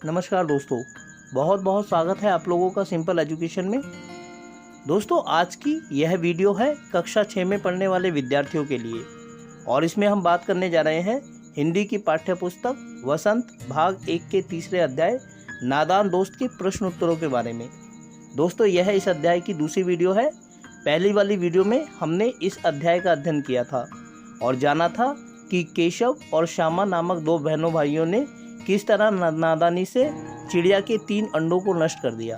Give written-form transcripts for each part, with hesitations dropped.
नमस्कार दोस्तों, बहुत बहुत स्वागत है आप लोगों का सिंपल एजुकेशन में। दोस्तों, आज की यह वीडियो है कक्षा 6 में पढ़ने वाले विद्यार्थियों के लिए और इसमें हम बात करने जा रहे हैं हिंदी की पाठ्य पुस्तक वसंत भाग 1 के तीसरे अध्याय नादान दोस्त के प्रश्न उत्तरों के बारे में। दोस्तों, यह इस अध्याय की दूसरी वीडियो है। पहली वाली वीडियो में हमने इस अध्याय का अध्ययन किया था और जाना था कि केशव और श्यामा नामक दो बहनों भाइयों ने किस तरह नादानी से चिड़िया के 3 अंडों को नष्ट कर दिया।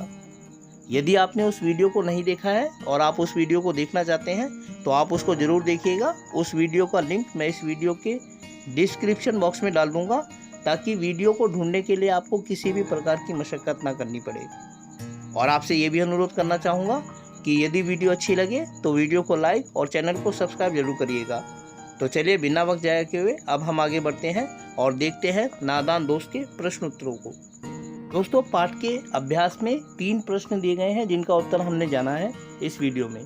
यदि आपने उस वीडियो को नहीं देखा है और आप उस वीडियो को देखना चाहते हैं तो आप उसको ज़रूर देखिएगा। उस वीडियो का लिंक मैं इस वीडियो के डिस्क्रिप्शन बॉक्स में डाल दूंगा ताकि वीडियो को ढूंढने के लिए आपको किसी भी प्रकार की मशक्क़त ना करनी पड़े। और आपसे ये भी अनुरोध करना चाहूँगा कि यदि वीडियो अच्छी लगे तो वीडियो को लाइक और चैनल को सब्सक्राइब जरूर करिएगा। तो चलिए बिना वक्त जाए के हुए अब हम आगे बढ़ते हैं और देखते हैं नादान दोस्त के प्रश्न उत्तरों को। दोस्तों, पाठ के अभ्यास में 3 प्रश्न दिए गए हैं जिनका उत्तर हमने जाना है इस वीडियो में।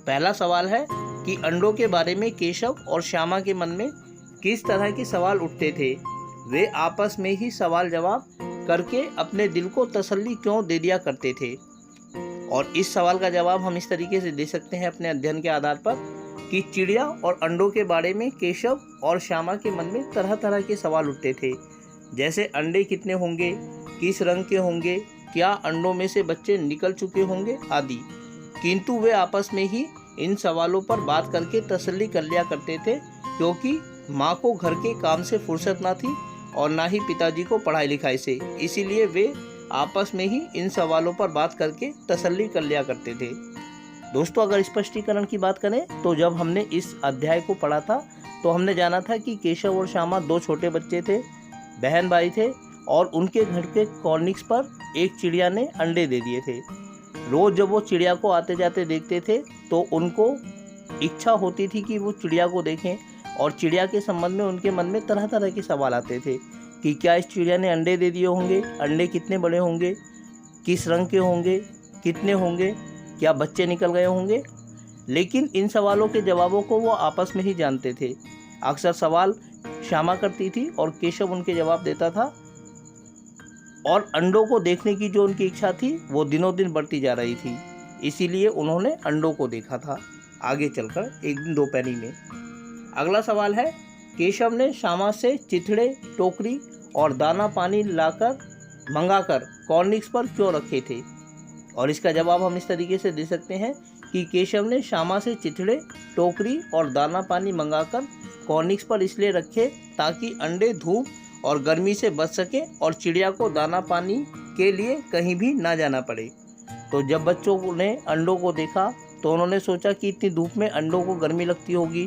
पहला सवाल है कि अंडों के बारे में केशव और श्यामा के मन में किस तरह के सवाल उठते थे। वे आपस में ही सवाल जवाब करके अपने दिल को तसल्ली क्यों दे दिया करते थे। और इस सवाल का जवाब हम इस तरीके से दे सकते हैं अपने अध्ययन के आधार पर कि चिड़िया और अंडों के बारे में केशव और श्यामा के मन में तरह तरह के सवाल उठते थे, जैसे अंडे कितने होंगे, किस रंग के होंगे, क्या अंडों में से बच्चे निकल चुके होंगे आदि। किंतु वे आपस में ही इन सवालों पर बात करके तसल्ली कर लिया करते थे, क्योंकि माँ को घर के काम से फुर्सत ना थी और ना ही पिताजी को पढ़ाई लिखाई से। इसीलिए वे आपस में ही इन सवालों पर बात करके तसल्ली कर लिया करते थे। दोस्तों, अगर स्पष्टीकरण की बात करें तो जब हमने इस अध्याय को पढ़ा था तो हमने जाना था कि केशव और श्यामा 2 छोटे बच्चे थे, बहन भाई थे और उनके घर के कॉर्निक्स पर एक चिड़िया ने अंडे दे दिए थे। रोज़ जब वो चिड़िया को आते जाते देखते थे तो उनको इच्छा होती थी कि वो चिड़िया को देखें और चिड़िया के संबंध में उनके मन में तरह तरह के सवाल आते थे कि क्या इस चिड़िया ने अंडे दे दिए होंगे, अंडे कितने बड़े होंगे, किस रंग के होंगे, कितने होंगे, क्या बच्चे निकल गए होंगे। लेकिन इन सवालों के जवाबों को वो आपस में ही जानते थे। अक्सर सवाल श्यामा करती थी और केशव उनके जवाब देता था और अंडों को देखने की जो उनकी इच्छा थी वो दिनों दिन बढ़ती जा रही थी। इसीलिए उन्होंने अंडों को देखा था आगे चलकर एक दिन दोपहरी में। अगला सवाल है, केशव ने श्यामा से चिथड़े, टोकरी और दाना पानी मंगाकर कॉर्निक्स पर क्यों रखे थे। और इसका जवाब हम इस तरीके से दे सकते हैं कि केशव ने श्यामा से चिथड़े, टोकरी और दाना पानी मंगाकर कॉर्निक्स पर इसलिए रखे ताकि अंडे धूप और गर्मी से बच सके और चिड़िया को दाना पानी के लिए कहीं भी ना जाना पड़े। तो जब बच्चों ने अंडों को देखा तो उन्होंने सोचा कि इतनी धूप में अंडों को गर्मी लगती होगी,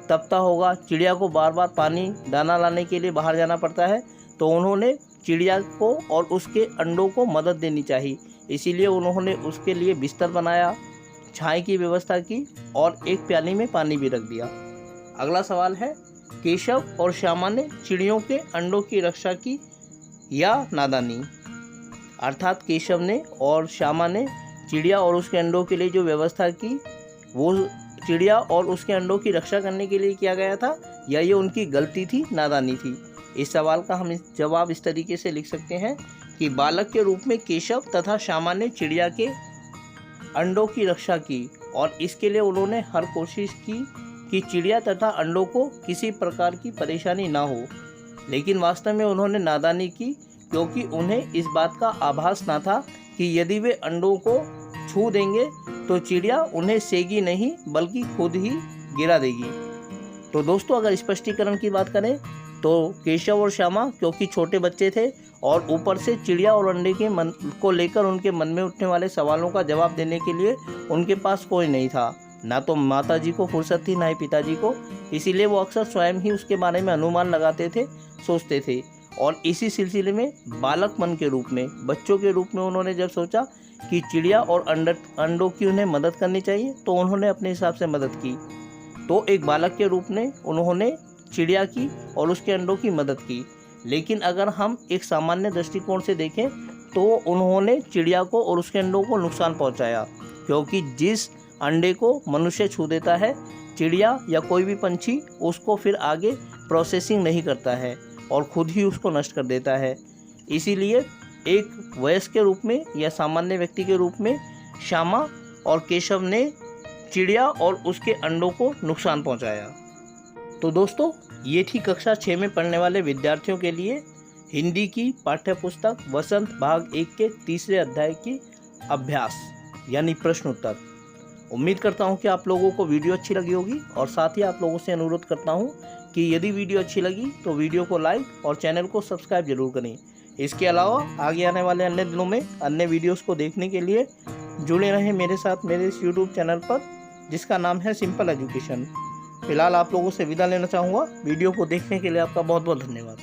तपता होगा, चिड़िया को बार बार पानी दाना लाने के लिए बाहर जाना पड़ता है, तो उन्होंने चिड़िया को और उसके अंडों को मदद देनी चाहिए। इसीलिए उन्होंने उसके लिए बिस्तर बनाया, छाई की व्यवस्था की और एक प्याली में पानी भी रख दिया। अगला सवाल है, केशव और श्यामा ने चिड़ियों के अंडों की रक्षा की या नादानी। अर्थात केशव ने और श्यामा ने चिड़िया और उसके अंडों के लिए जो व्यवस्था की वो चिड़िया और उसके अंडों की रक्षा करने के लिए किया गया था या ये उनकी गलती थी, नादानी थी। इस सवाल का हम जवाब इस तरीके से लिख सकते हैं कि बालक के रूप में केशव तथा श्यामा ने चिड़िया के अंडों की रक्षा की और इसके लिए उन्होंने हर कोशिश की कि चिड़िया तथा अंडों को किसी प्रकार की परेशानी ना हो। लेकिन वास्तव में उन्होंने नादानी की, क्योंकि उन्हें इस बात का आभास ना था कि यदि वे अंडों को छू देंगे तो चिड़िया उन्हें सेगी नहीं बल्कि खुद ही गिरा देगी। तो दोस्तों, अगर स्पष्टीकरण की बात करें तो केशव और श्यामा क्योंकि छोटे बच्चे थे और ऊपर से चिड़िया और अंडे के मन को लेकर उनके मन में उठने वाले सवालों का जवाब देने के लिए उनके पास कोई नहीं था, ना तो माताजी को फुर्सत थी ना ही पिताजी को। इसीलिए वो अक्सर स्वयं ही उसके बारे में अनुमान लगाते थे, सोचते थे। और इसी सिलसिले में बालक मन के रूप में, बच्चों के रूप में उन्होंने जब सोचा कि चिड़िया और अंडों की उन्हें मदद करनी चाहिए तो उन्होंने अपने हिसाब से मदद की। तो एक बालक के रूप में उन्होंने चिड़िया की और उसके अंडों की मदद की। लेकिन अगर हम एक सामान्य दृष्टिकोण से देखें तो उन्होंने चिड़िया को और उसके अंडों को नुकसान पहुंचाया, क्योंकि जिस अंडे को मनुष्य छू देता है, चिड़िया या कोई भी पंछी उसको फिर आगे प्रोसेसिंग नहीं करता है और खुद ही उसको नष्ट कर देता है। इसीलिए एक वयस्क के रूप में या सामान्य व्यक्ति के रूप में श्यामा और केशव ने चिड़िया और उसके अंडों को नुकसान पहुंचाया। तो दोस्तों, ये थी कक्षा 6 में पढ़ने वाले विद्यार्थियों के लिए हिंदी की पाठ्य पुस्तक वसंत भाग 1 के तीसरे अध्याय की अभ्यास यानी प्रश्न उत्तर। उम्मीद करता हूँ कि आप लोगों को वीडियो अच्छी लगी होगी और साथ ही आप लोगों से अनुरोध करता हूँ कि यदि वीडियो अच्छी लगी तो वीडियो को लाइक और चैनल को सब्सक्राइब जरूर करें। इसके अलावा आगे आने वाले अन्य दिनों में अन्य वीडियोस को देखने के लिए जुड़े रहें मेरे साथ मेरे इस यूट्यूब चैनल पर, जिसका नाम है सिंपल एजुकेशन। फिलहाल आप लोगों से विदा लेना चाहूँगा। वीडियो को देखने के लिए आपका बहुत बहुत धन्यवाद।